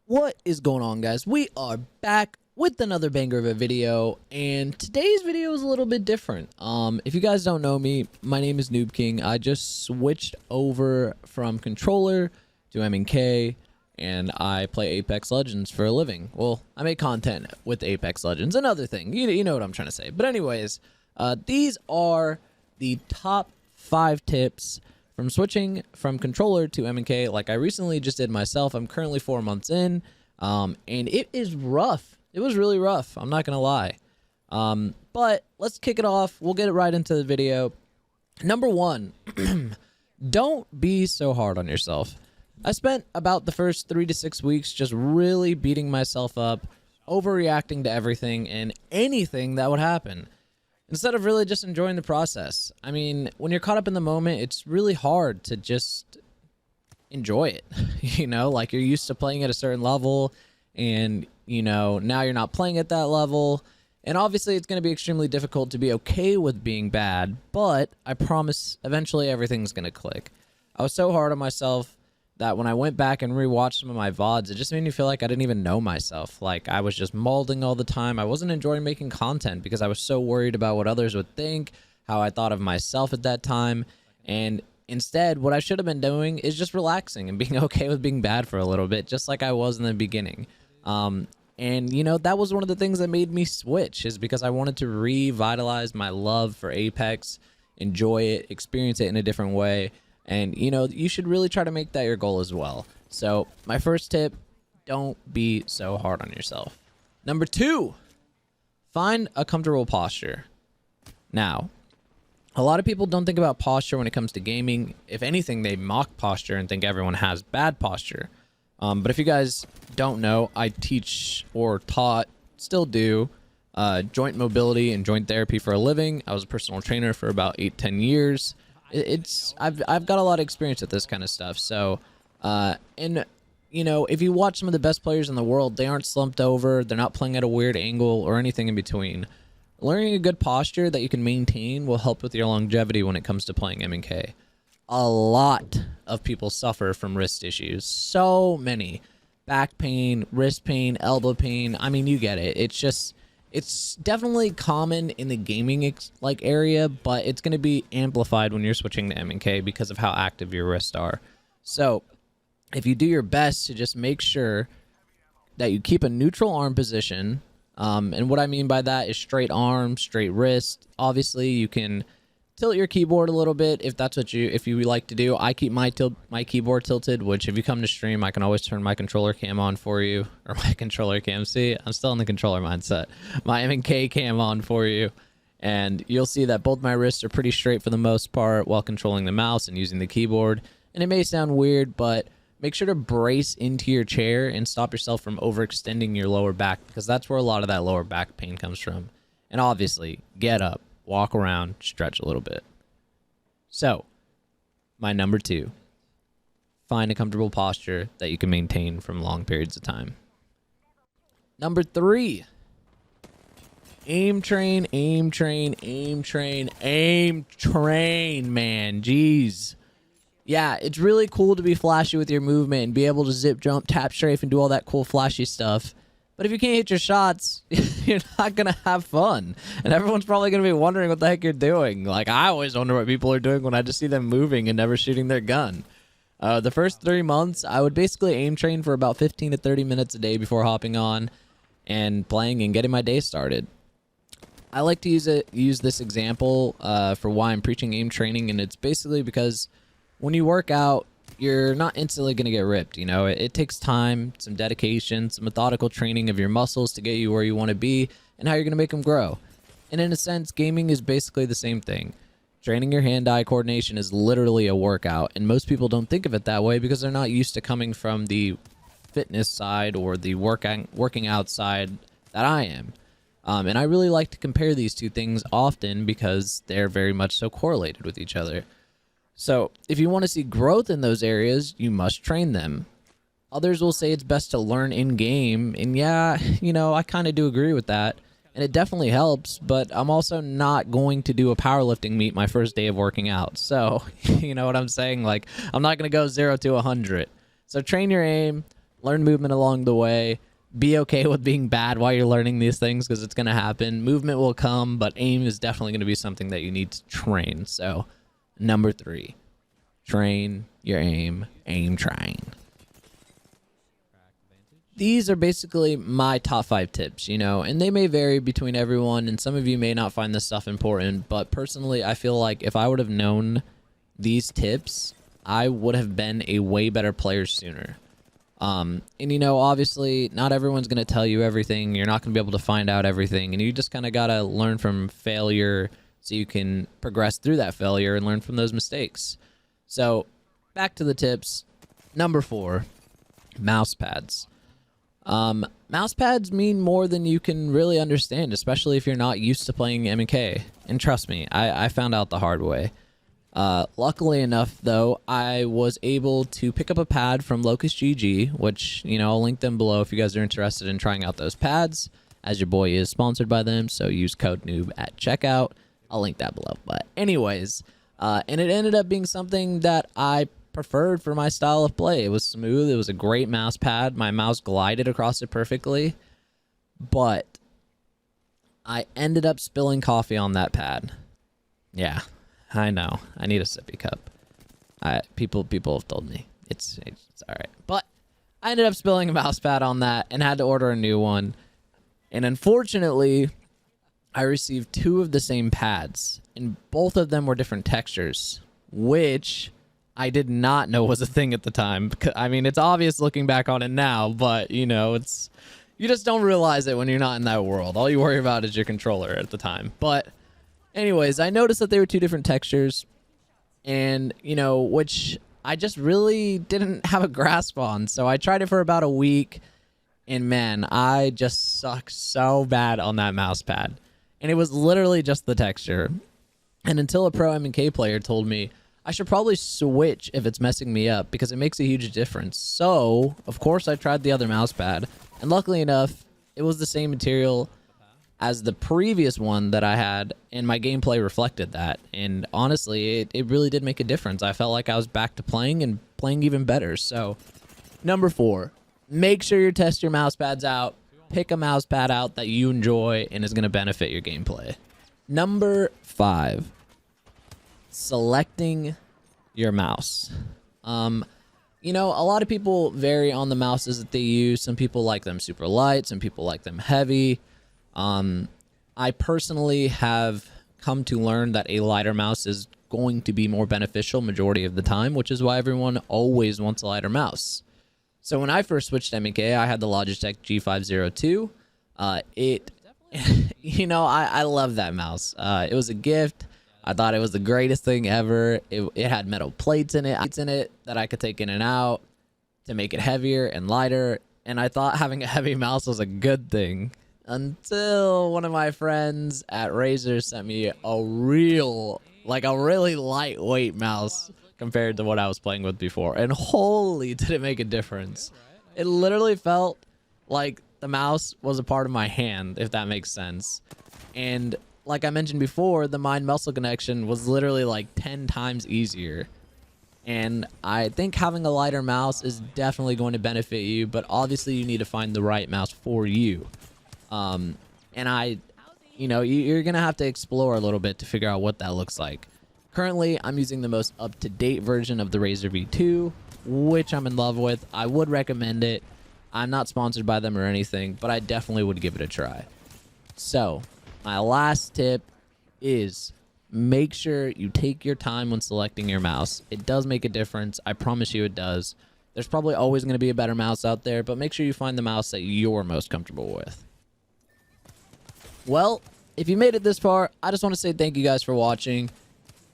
What is going on, guys? We are back with another banger of a video, and today's video is a little bit different. If you guys don't know me, my name is MnK. I just switched over from controller to MnK, and I play Apex Legends for a living. Well, I make content with Apex Legends, another thing. You know what I'm trying to say. But anyways, these are the top 5 tips from switching from controller to MnK. Like I recently just did myself. I'm currently 4 months in, and it is rough. It was really rough. I'm not gonna lie. But let's kick it off. We'll get it right into the video. Number 1, don't be so hard on yourself. I spent about the first 3 to 6 weeks just really beating myself up, overreacting to everything and anything that would happen, instead of really just enjoying the process. I mean, when you're caught up in the moment, it's really hard to just enjoy it. You know, like you're used to playing at a certain level and, you know, now you're not playing at that level. And obviously it's going to be extremely difficult to be okay with being bad, but I promise eventually everything's going to click. I was so hard on myself that when I went back and rewatched some of my VODs, it just made me feel like I didn't even know myself. Like I was just molding all the time. I wasn't enjoying making content because I was so worried about what others would think, how I thought of myself at that time. And instead, what I should have been doing is just relaxing and being okay with being bad for a little bit, just like I was in the beginning. And, you know, that was one of the things that made me switch, is because I wanted to revitalize my love for Apex, enjoy it, experience it in a different way. And, you know, you should really try to make that your goal as well. So my first tip, don't be so hard on yourself. Number 2, find a comfortable posture. Now, a lot of people don't think about posture when it comes to gaming. If anything, they mock posture and think everyone has bad posture. But if you guys don't know, I teach or taught, still do, joint mobility and joint therapy for a living. I was a personal trainer for about 8-10 years. I've got a lot of experience with this kind of stuff. So, and you know, if you watch some of the best players in the world, they aren't slumped over. They're not playing at a weird angle or anything in between. Learning a good posture that you can maintain will help with your longevity when it comes to playing MnK. A lot of people suffer from wrist issues. So many. Back pain, wrist pain, elbow pain. I mean, you get it. It's definitely common in the gaming area, but it's going to be amplified when you're switching to MnK because of how active your wrists are. So if you do your best to just make sure that you keep a neutral arm position, and what I mean by that is straight arm, straight wrist. Obviously, you can tilt your keyboard a little bit if that's what you like to do. I keep my keyboard tilted, which if you come to stream, I can always turn my controller cam on for you, or my controller cam. See, I'm still in the controller mindset. My MnK cam on for you, and you'll see that both my wrists are pretty straight for the most part while controlling the mouse and using the keyboard. And it may sound weird, but make sure to brace into your chair and stop yourself from overextending your lower back, because that's where a lot of that lower back pain comes from. And obviously, get up, walk around, stretch a little bit. So, my number 2, find a comfortable posture that you can maintain from long periods of time. Number 3, aim train, aim train, aim train, aim train, man. Jeez. Yeah, it's really cool to be flashy with your movement and be able to zip, jump, tap, strafe, and do all that cool flashy stuff. But if you can't hit your shots, you're not going to have fun. And everyone's probably going to be wondering what the heck you're doing. Like, I always wonder what people are doing when I just see them moving and never shooting their gun. The first 3 months, I would basically aim train for about 15 to 30 minutes a day before hopping on and playing and getting my day started. I like to use this example for why I'm preaching aim training, and it's basically because when you work out, you're not instantly going to get ripped. You know, it takes time, some dedication, some methodical training of your muscles to get you where you want to be and how you're going to make them grow. And in a sense, gaming is basically the same thing. Training your hand-eye coordination is literally a workout, and most people don't think of it that way because they're not used to coming from the fitness side or the working out side that I am. And I really like to compare these two things often because they're very much so correlated with each other. So if you want to see growth in those areas, you must train them. Others will say it's best to learn in-game, and yeah, you know, I kind of do agree with that, and it definitely helps, but I'm also not going to do a powerlifting meet my first day of working out. So, you know what I'm saying? Like, I'm not going to go 0 to 100. So train your aim, learn movement along the way. Be okay with being bad while you're learning these things because it's going to happen. Movement will come, but aim is definitely going to be something that you need to train. So, number 3, train your aim. Aim train. These are basically my top 5 tips, you know, and they may vary between everyone, and some of you may not find this stuff important, but personally, I feel like if I would have known these tips, I would have been a way better player sooner. And you know, obviously not everyone's going to tell you everything. You're not going to be able to find out everything, and you just kind of got to learn from failure so you can progress through that failure and learn from those mistakes. So back to the tips. Number 4, mouse pads. Mouse pads mean more than you can really understand, especially if you're not used to playing MnK. And trust me, I found out the hard way. Luckily enough, though, I was able to pick up a pad from Locust GG, which, you know, I'll link them below if you guys are interested in trying out those pads, as your boy is sponsored by them, so use code noob at checkout. I'll link that below. But anyways, and it ended up being something that I preferred for my style of play. It was smooth. It was a great mouse pad. My mouse glided across it perfectly, but I ended up spilling coffee on that pad. Yeah. I know. I need a sippy cup. People have told me it's all right, but I ended up spilling a mouse pad on that and had to order a new one. And unfortunately, I received 2 of the same pads, and both of them were different textures, which I did not know was a thing at the time. I mean, it's obvious looking back on it now, but you know, you just don't realize it when you're not in that world. All you worry about is your controller at the time. But anyways, I noticed that they were 2 different textures, and, you know, which I just really didn't have a grasp on. So I tried it for about a week, and man, I just suck so bad on that mouse pad. And it was literally just the texture. And until a pro MnK player told me I should probably switch if it's messing me up because it makes a huge difference. So, of course, I tried the other mouse pad, and luckily enough, it was the same material as the previous one that I had, and my gameplay reflected that. And honestly, it really did make a difference. I felt like I was back to playing and playing even better. So, number 4, make sure you test your mouse pads out. Pick a mouse pad out that you enjoy and is going to benefit your gameplay. Number 5, selecting your mouse. You know, a lot of people vary on the mouses that they use. Some people like them super light, some people like them heavy. I personally have come to learn that a lighter mouse is going to be more beneficial majority of the time, which is why everyone always wants a lighter mouse. So when I first switched to MnK, I had the Logitech G502. You know, I love that mouse. It was a gift. I thought it was the greatest thing ever. It had metal plates in it that I could take in and out to make it heavier and lighter. And I thought having a heavy mouse was a good thing. Until one of my friends at Razer sent me a really lightweight mouse compared to what I was playing with before. And holy, did it make a difference. It literally felt like the mouse was a part of my hand, if that makes sense. And like I mentioned before, the mind-muscle connection was literally like 10 times easier. And I think having a lighter mouse is definitely going to benefit you, but obviously you need to find the right mouse for you. You know, you're going to have to explore a little bit to figure out what that looks like. Currently, I'm using the most up-to-date version of the Razer V2, which I'm in love with. I would recommend it. I'm not sponsored by them or anything, but I definitely would give it a try. So, my last tip is make sure you take your time when selecting your mouse. It does make a difference. I promise you it does. There's probably always going to be a better mouse out there, but make sure you find the mouse that you're most comfortable with. Well, if you made it this far, I just want to say thank you guys for watching.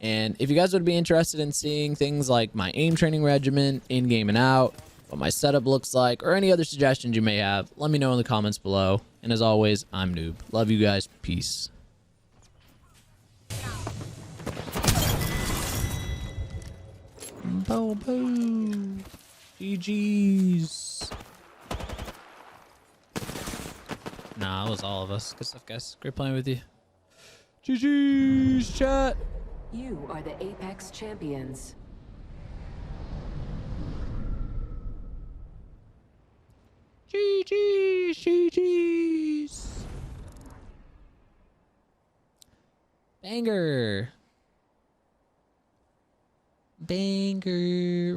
And if you guys would be interested in seeing things like my aim training regimen, in-game and out, what my setup looks like, or any other suggestions you may have, let me know in the comments below. And as always, I'm Noob. Love you guys. Peace. Bo bo. GG's. Nah, it was all of us. Good stuff, guys. Great playing with you. GG's, chat. You are the Apex Champions. GG's. Banger. Banger.